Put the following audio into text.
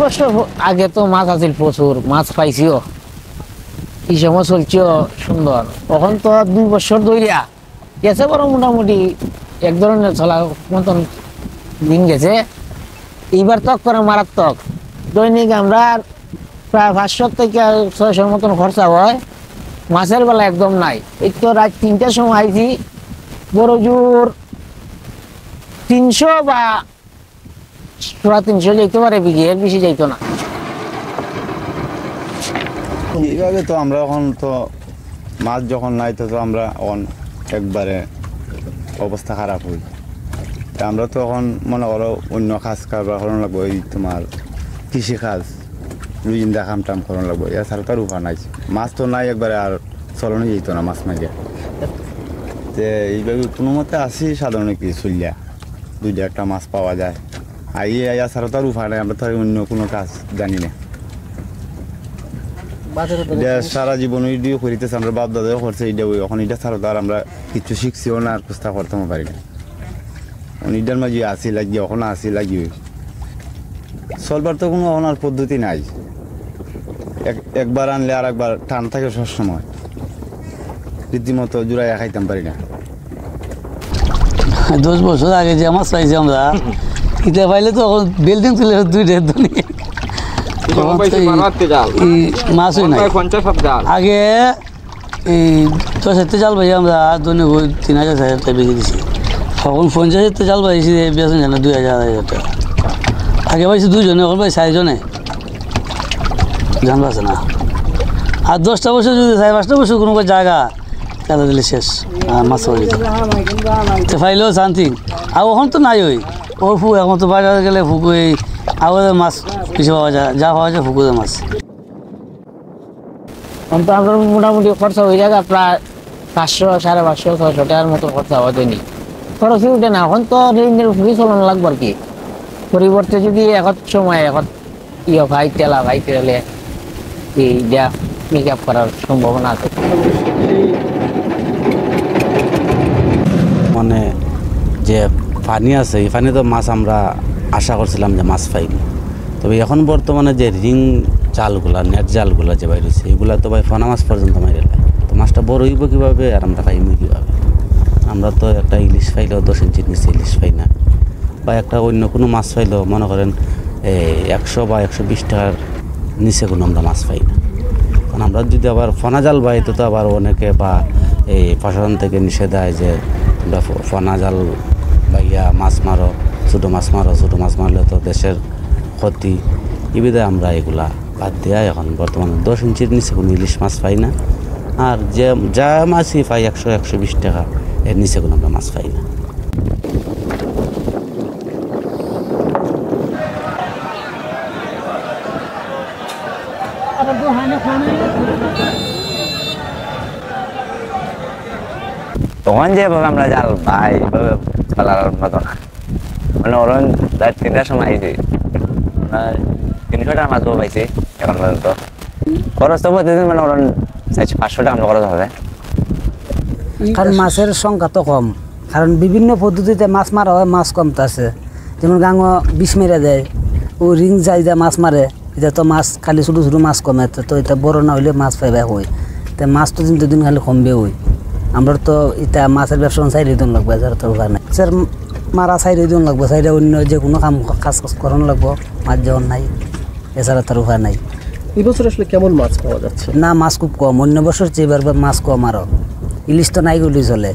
বছর আগে তো মাছ আছিল প্রচুর, মাছ পাইছিও, এই সময় চলছেও সুন্দর। তখন তো 2 বছর ধরিয়া গেছে, বড় মোটামুটি এক ধরনের চলা মতন দিন গেছে। এইবার তক করে মারাত্মক, দৈনিক আমরা প্রায় 500 থেকে 600 মতন খরচা হয়। মাছের বেলা একদম নাই। এই তো রাত 3টার সময় আইছি, বড় জোর 300 বা 350 যাইতে পারে বিঘে, এর বেশি যাইতো না। এইভাবে তো আমরা এখন তো মাছ যখন নাই তো আমরা এখন একবারে অবস্থা খারাপ হই। তা আমরা তো এখন মনে করো অন্য কাজ কারবার করানো লাগবো, এই তোমার কৃষি কাজ রুজিন্দা কাম টাম করানো লাগবো, এছাড়া তার উপায় নাই। মাছ তো নাই একবারে, আর চলনে যেত না মাছ মারিয়া। যে এইভাবে কোনো মতে আসি সাধারণ কি চলিয়া 2টা একটা মাছ পাওয়া যায়। আইয়া ছাড়া তার উপায় নাই, আমরা তো অন্য কোনো কাজ জানি না। সারা জীবন ওইটিও করিতেছে, আমরা বাপ দাদাও করছে এইটা, এখন এটা ছাড়া তো আর আমরা কিছু শিখছিও না, আর চেষ্টা করতেও পারি না। ইটার মাঝে আসি লাগি, এখন আসি লাগি চলবার তো কোনো ওনার পদ্ধতি নাই। একবার আনলে আর একবার টান থাকে সবসময়, রীতিমতো জোড়াইয়া খাইতাম পারি না। 10 বছর আগে যে মাছ পাইছি আমরা, ইটা পাইলে তো এখন বিল্ডিং তুলে 2টা দুনিয়া মাছই নাই। আগে এই 10,000 জাল পাই আমরা, দৈনিক 3,000-4,000 টাকা বিক্রি দিছি। তখন 50,000 জাল পাইছি, বেতন জানে 2,000-2,500 টাকা। আগে পাইছি 2 জনে, এখন পাই 4 জনে, জান পাচ্ছে না। আর 10টা বছর যদি 4-5টা বছর কোনো জায়গা তাহলে দিলে শেষ মাছ পাই তো পাইলেও শান্তি। আর ওখান তো নাই, ওই ফু এখন তো বাজারে গেলে ফুকু এই আগে মাছ কিছু পাওয়া যায়, যা পাওয়া যায় ফুকুদের মাছ। এখন তো আমরা মোটামুটি খরচা হয়ে যায় প্রায় 500-550-600 টাকার মতো খরচা হয় দৈনিক। খরচই উঠে না, এখন তো রেঞ্জের উপরই চলন লাগবে আর কি। পরিবর্তে যদি এখন সময় এখন ভাই তেলে এইটা মেক আপ করার সম্ভাবনা আছে। মানে যে পানি আছে, এই পানি তো মাছ আমরা আশা করছিলাম যে মাছ পাইব, তবে এখন বর্তমানে যে রিং জালগুলা, নেট জালগুলা যে বাইরেছে, এগুলা তো ভাই ফনা মাছ পর্যন্ত মাইরে লাগে। তো মাছটা বড় হইব কীভাবে, আর আমরা পাইব কীভাবে? আমরা তো একটা ইলিশ পাইলেও 10 ইঞ্চির নিচে ইলিশ পাই না, বা একটা অন্য কোনো মাছ পাইলেও মনে করেন 100 বা 120 টাকার নিচে কোনো আমরা মাছ পাই না। কারণ আমরা যদি আবার ফনা জাল পাই তো আবার অনেকে বা এই প্রশাসন থেকে নিষেধ হয় যে তোমরা ফনা জাল বাইয়া মাছ মারো, ছোটো মাছ মারো, ছোটো মাছ মারলে তো দেশের ক্ষতি। এই বিধায় আমরা এগুলা বাদ দেওয়া এখন বর্তমানে 10 ইঞ্চির নিচে কোনো ইলিশ মাছ পাই না। আর যা মাছই পাই 100-120 টাকা, এর নিচে কোনো আমরা মাছ পাই না। তখন যেভাবে আমরা জাল পাই এইভাবে ফেলার মতো না। মানে ওরকম 3টার সময় আইছি, 300 টাকা মাছও পাইছি এখন পর্যন্ত। খরচ তো প্রতিদিন মানে ওরকম 400-500 টাকা আমরা খরচ হবে। কারণ মাছের সংখ্যা তো কম, কারণ বিভিন্ন পদ্ধতিতে মাছ মারা হয়, মাছ কমতেছে। যেমন গাঙো বিষ মেরে দেয়, ও রিং যাই যা মাছ মারে, এটা তো মাছ খালি ছোটো ছোটো মাছ কমে, তো এটা বড় না হইলে মাছ পাইবা হয়। তো মাছ তো দিন খালি কমবে হই। আমরা তো এটা মাছের ব্যবসা 4 দিন লাগবে, এছাড়া তো উপায় নাই। মাছের মারা 4 দিন লাগবে, 4 অন্য যে কোনো কাজ করানো লাগবো, মাছ যখন নাই, এছাড়া তার উপায় নাই। এই বছর আসলে কেমন মাছ পাওয়া যাচ্ছে? না, মাছ খুব কম, অন্য বছর চেয়ে মাছ কম। আরও ইলিশ তো নাই গলি চলে।